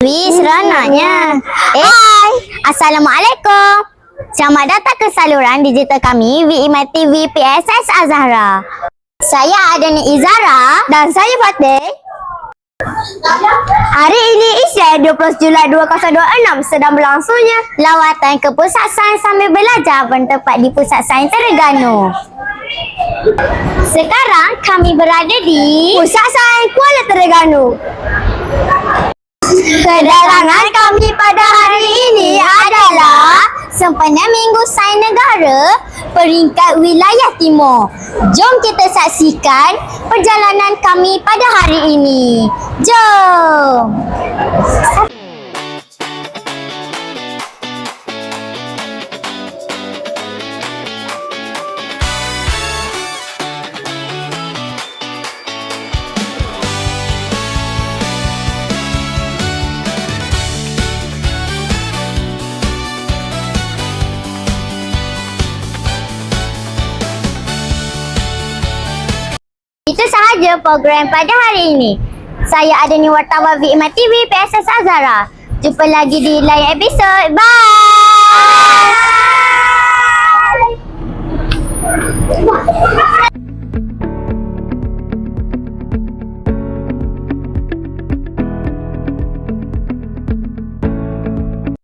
Wih, seronoknya. Hai, Assalamualaikum. Selamat datang ke saluran digital kami, VIMA TV PSS Azahra. Saya Adani Izara dan saya Fatih. Hari ini Isnin 20 Julai 2026 sedang berlangsungnya lawatan ke Pusat Sains sambil belajar bertempat di Pusat Sains Terengganu. Sekarang kami berada di Pusat Sains Kuala Terengganu. Kedatangan kami pada hari ini adalah sempena Minggu Sains Negara peringkat wilayah timur. Jom kita saksikan perjalanan kami pada hari ini. Jom! Itu sahaja program pada hari ini. Saya Adani wartawan VIMA TV PSS Azahra. Jumpa lagi di lain episod. Bye!